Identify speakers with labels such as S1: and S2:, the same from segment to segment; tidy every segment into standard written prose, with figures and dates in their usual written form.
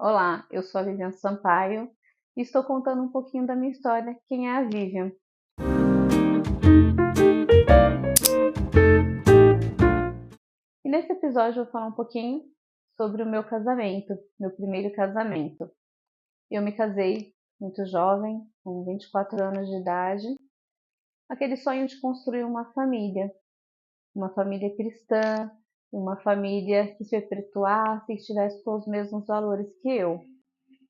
S1: Olá, eu sou a Vivian Sampaio e estou contando um pouquinho da minha história. Quem é a Vivian? E nesse episódio eu vou falar um pouquinho sobre o meu casamento, meu primeiro casamento. Eu me casei muito jovem, com 24 anos de idade, aquele sonho de construir uma família cristã, uma família que se perpetuasse e que tivesse todos os mesmos valores que eu.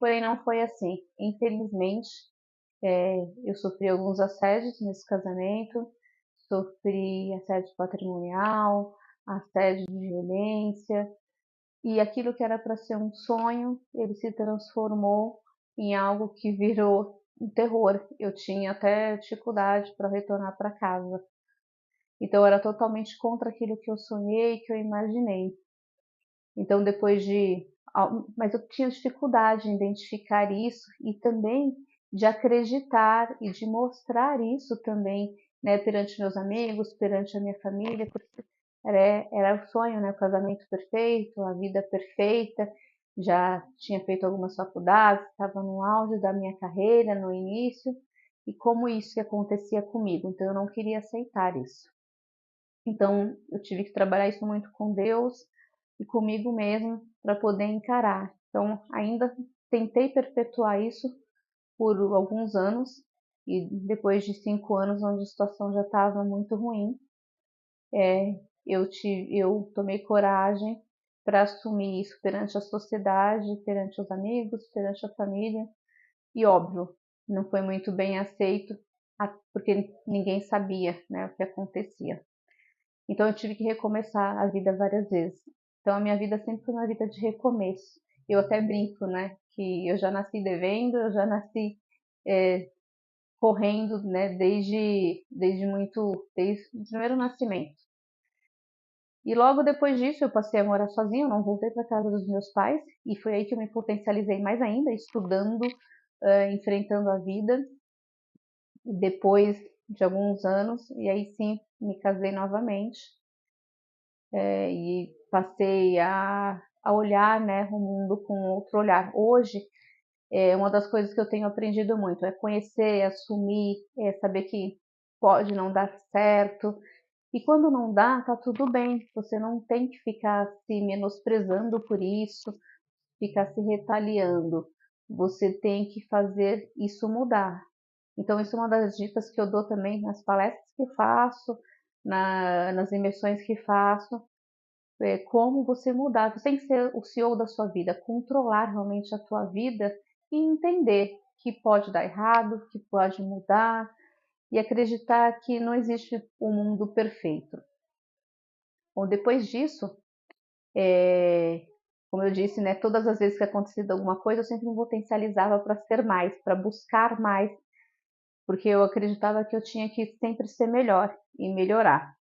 S1: Porém, não foi assim. Infelizmente, eu sofri alguns assédios nesse casamento, sofri assédio patrimonial, assédio de violência, e aquilo que era para ser um sonho, ele se transformou em algo que virou um terror. Eu tinha até dificuldade para retornar para casa. Então, eu era totalmente contra aquilo que eu sonhei, que eu imaginei. Então, mas eu tinha dificuldade em identificar isso e também de acreditar e de mostrar isso também, né, perante meus amigos, perante a minha família, porque era o sonho, né, o casamento perfeito, a vida perfeita. Já tinha feito algumas faculdades, estava no auge da minha carreira, no início, e como isso que acontecia comigo. Então, eu não queria aceitar isso. Então, eu tive que trabalhar isso muito com Deus e comigo mesmo para poder encarar. Então, ainda tentei perpetuar isso por alguns anos e depois de 5 anos, onde a situação já estava muito ruim, eu tomei coragem para assumir isso perante a sociedade, perante os amigos, perante a família. E óbvio, não foi muito bem aceito, porque ninguém sabia, né, o que acontecia. Então eu tive que recomeçar a vida várias vezes. Então a minha vida sempre foi uma vida de recomeço. Eu até brinco, né, que eu já nasci devendo, eu já nasci é, correndo, né, desde o primeiro nascimento. E logo depois disso eu passei a morar sozinha, eu não voltei para casa dos meus pais, e foi aí que eu me potencializei mais ainda, estudando, enfrentando a vida. E depois de alguns anos, e aí sim me casei novamente. E passei a olhar, né, o mundo com outro olhar. Hoje, uma das coisas que eu tenho aprendido muito é conhecer, assumir, saber que pode não dar certo. E quando não dá, tá tudo bem. Você não tem que ficar se menosprezando por isso, ficar se retaliando. Você tem que fazer isso mudar. Então, isso é uma das dicas que eu dou também nas palestras que faço, nas imersões que faço, como você mudar. Você tem que ser o CEO da sua vida, controlar realmente a tua vida e entender que pode dar errado, que pode mudar e acreditar que não existe um mundo perfeito. Bom, depois disso, como eu disse, né, todas as vezes que acontecia alguma coisa, eu sempre me potencializava para ser mais, para buscar mais, porque eu acreditava que eu tinha que sempre ser melhor e melhorar.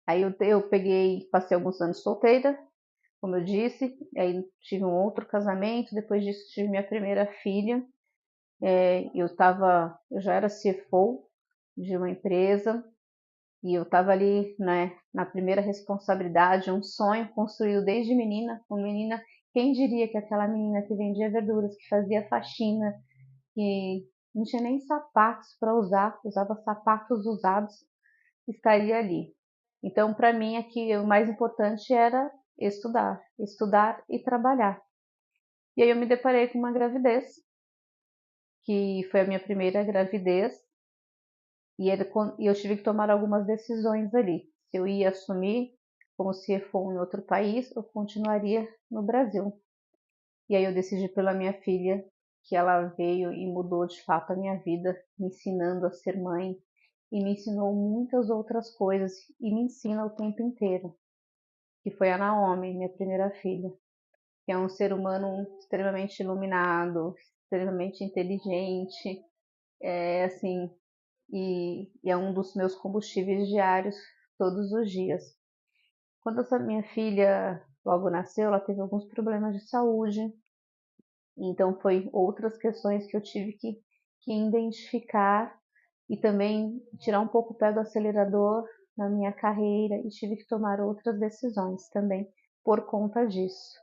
S1: Aí eu peguei, passei alguns anos solteira, como eu disse, aí tive um outro casamento, depois disso tive minha primeira filha. Eu já era CFO de uma empresa e eu estava ali, né, na primeira responsabilidade, um sonho construído desde menina. Uma menina, quem diria que aquela menina que vendia verduras, que fazia faxina, que não tinha nem sapatos para usar, usava sapatos usados, estaria ali. Então, para mim, aqui o mais importante era estudar, estudar e trabalhar. E aí eu me deparei com uma gravidez, que foi a minha primeira gravidez, e eu tive que tomar algumas decisões ali. Se eu ia assumir como CFO em outro país ou continuaria no Brasil. E aí eu decidi pela minha filha, que ela veio e mudou de fato a minha vida, me ensinando a ser mãe, e me ensinou muitas outras coisas, e me ensina o tempo inteiro, que foi a Naomi, minha primeira filha, que é um ser humano extremamente iluminado, extremamente inteligente, assim, e é um dos meus combustíveis diários todos os dias. Quando essa minha filha logo nasceu, ela teve alguns problemas de saúde, então foi outras questões que eu tive que identificar e também tirar um pouco o pé do acelerador na minha carreira, e tive que tomar outras decisões também por conta disso.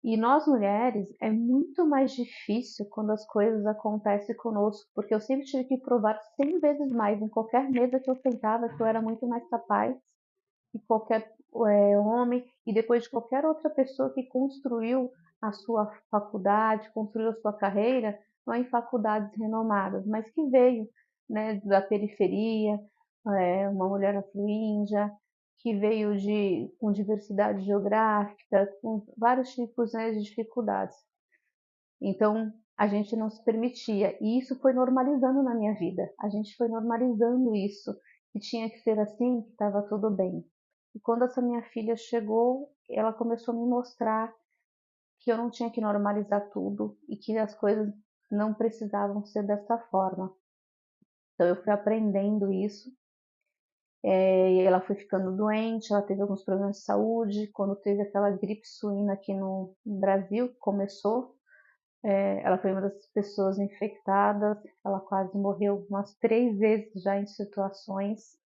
S1: E nós mulheres é muito mais difícil quando as coisas acontecem conosco, porque eu sempre tive que provar 100 vezes mais em qualquer mesa que eu sentava que eu era muito mais capaz que qualquer homem e depois de qualquer outra pessoa que construiu a sua faculdade, construiu a sua carreira, não em faculdades renomadas, mas que veio, né, da periferia, uma mulher afro-índia, que veio com diversidade geográfica, com vários tipos, né, de dificuldades. Então, a gente não se permitia, e isso foi normalizando na minha vida. A gente foi normalizando isso, que tinha que ser assim, que estava tudo bem. E quando essa minha filha chegou, ela começou a me mostrar que eu não tinha que normalizar tudo e que as coisas não precisavam ser dessa forma. Então eu fui aprendendo isso. E ela foi ficando doente, ela teve alguns problemas de saúde. Quando teve aquela gripe suína aqui no Brasil, que começou, ela foi uma das pessoas infectadas. Ela quase morreu umas 3 vezes já em situações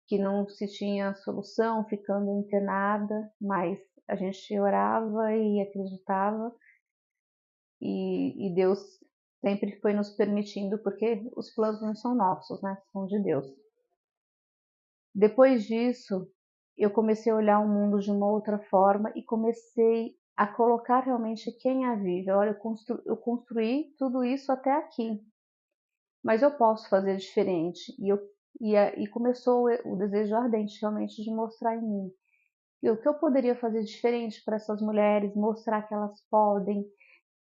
S1: que não se tinha solução, ficando internada, mas a gente orava e acreditava, e Deus sempre foi nos permitindo, porque os planos não são nossos, né? São de Deus. Depois disso, eu comecei a olhar o mundo de uma outra forma e comecei a colocar realmente quem a vive. Olha, eu construí tudo isso até aqui, mas eu posso fazer diferente. E começou o desejo ardente realmente de mostrar em mim. E o que eu poderia fazer diferente para essas mulheres, mostrar que elas podem,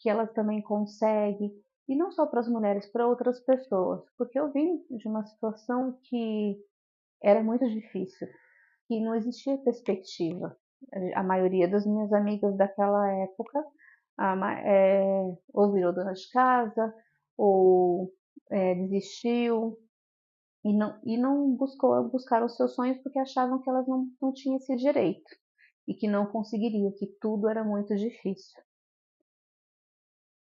S1: que elas também conseguem, e não só para as mulheres, para outras pessoas, porque eu vim de uma situação que era muito difícil e não existia perspectiva. A maioria das minhas amigas daquela época ou virou dona de casa, ou desistiu, e não buscaram os seus sonhos porque achavam que elas não tinham esse direito e que não conseguiriam, que tudo era muito difícil.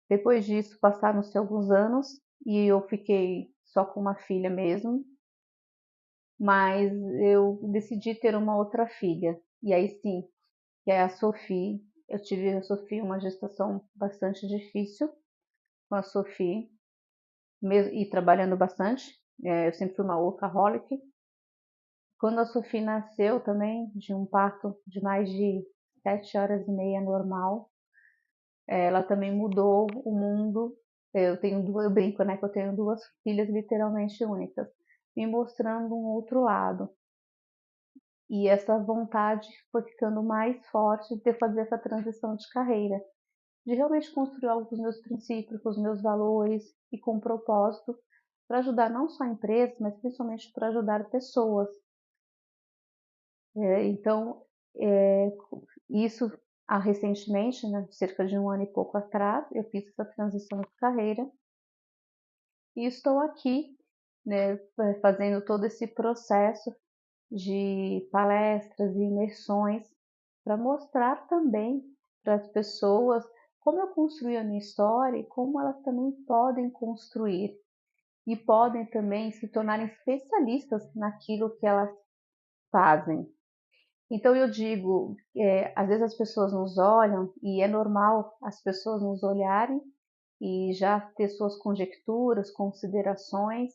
S1: Depois disso, passaram-se alguns anos e eu fiquei só com uma filha mesmo, mas eu decidi ter uma outra filha. E aí sim, que é a Sophie. Eu tive a Sophie uma gestação bastante difícil com a Sophie, e trabalhando bastante. Eu sempre fui uma workaholic. Quando a Sophie nasceu também, de um parto de mais de 7 horas e meia normal, ela também mudou o mundo. Eu brinco, né, que eu tenho 2 filhas literalmente únicas, me mostrando um outro lado. E essa vontade foi ficando mais forte de fazer essa transição de carreira, de realmente construir algo com os meus princípios, com os meus valores e com propósito, para ajudar não só a empresa, mas principalmente para ajudar pessoas. Então, isso recentemente, né, cerca de um ano e pouco atrás, eu fiz essa transição de carreira e estou aqui, né, fazendo todo esse processo de palestras e imersões para mostrar também para as pessoas como eu construí a minha história e como elas também podem construir e podem também se tornarem especialistas naquilo que elas fazem. Então eu digo, às vezes as pessoas nos olham e é normal as pessoas nos olharem e já ter suas conjecturas, considerações,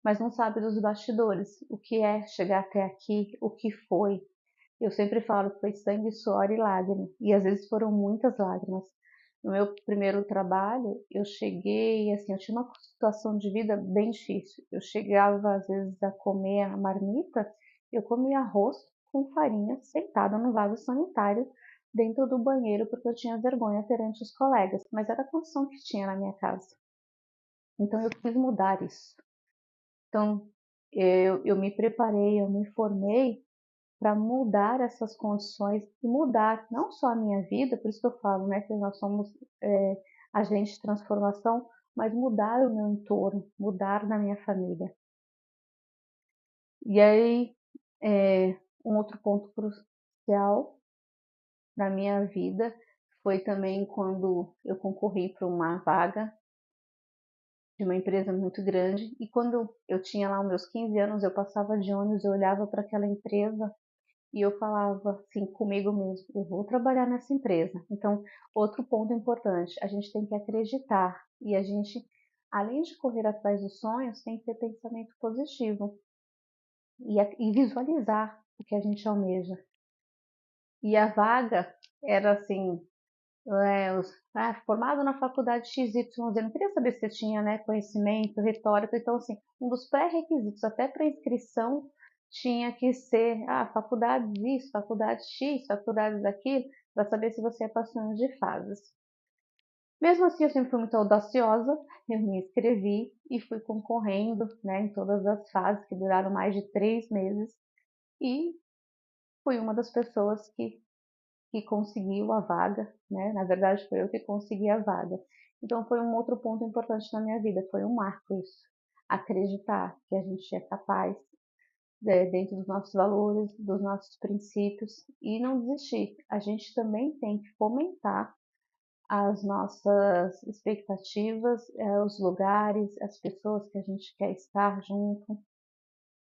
S1: mas não sabe dos bastidores, o que é chegar até aqui, o que foi. Eu sempre falo que foi sangue, suor e lágrima, e às vezes foram muitas lágrimas. No meu primeiro trabalho, eu cheguei, assim, eu tinha uma situação de vida bem difícil. Eu chegava às vezes a comer a marmita, eu comia arroz com farinha sentada no vaso sanitário dentro do banheiro porque eu tinha vergonha perante os colegas, mas era a condição que tinha na minha casa. Então eu quis mudar isso. Então eu me preparei, eu me formei para mudar essas condições e mudar não só a minha vida, por isso que eu falo, né, que nós somos agentes de transformação, mas mudar o meu entorno, mudar na minha família. E aí, um outro ponto crucial na minha vida foi também quando eu concorri para uma vaga de uma empresa muito grande, e quando eu tinha lá os meus 15 anos, eu passava de ônibus, eu olhava para aquela empresa E eu falava assim comigo mesmo, eu vou trabalhar nessa empresa. Então, outro ponto importante, a gente tem que acreditar e a gente, além de correr atrás dos sonhos, tem que ter pensamento positivo e visualizar o que a gente almeja. E a vaga era assim, formado na faculdade XYZ, não queria saber se você tinha, né, conhecimento, retórica, então assim, um dos pré-requisitos até para inscrição tinha que ser faculdade isso, faculdade X, faculdade daquilo, para saber se você é passando de fases. Mesmo assim, eu sempre fui muito audaciosa, eu me inscrevi e fui concorrendo, né, em todas as fases, que duraram mais de 3 meses, e fui uma das pessoas que conseguiu a vaga, né? Na verdade, foi eu que consegui a vaga. Então, foi um outro ponto importante na minha vida, foi um marco isso. Acreditar que a gente é capaz, dentro dos nossos valores, dos nossos princípios, e não desistir. A gente também tem que fomentar as nossas expectativas, os lugares, as pessoas que a gente quer estar junto.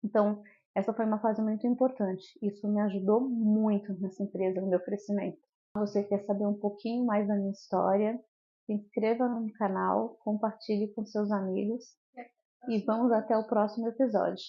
S1: Então, essa foi uma fase muito importante. Isso me ajudou muito nessa empresa, no meu crescimento. Se você quer saber um pouquinho mais da minha história, se inscreva no canal, compartilhe com seus amigos e vamos até o próximo episódio.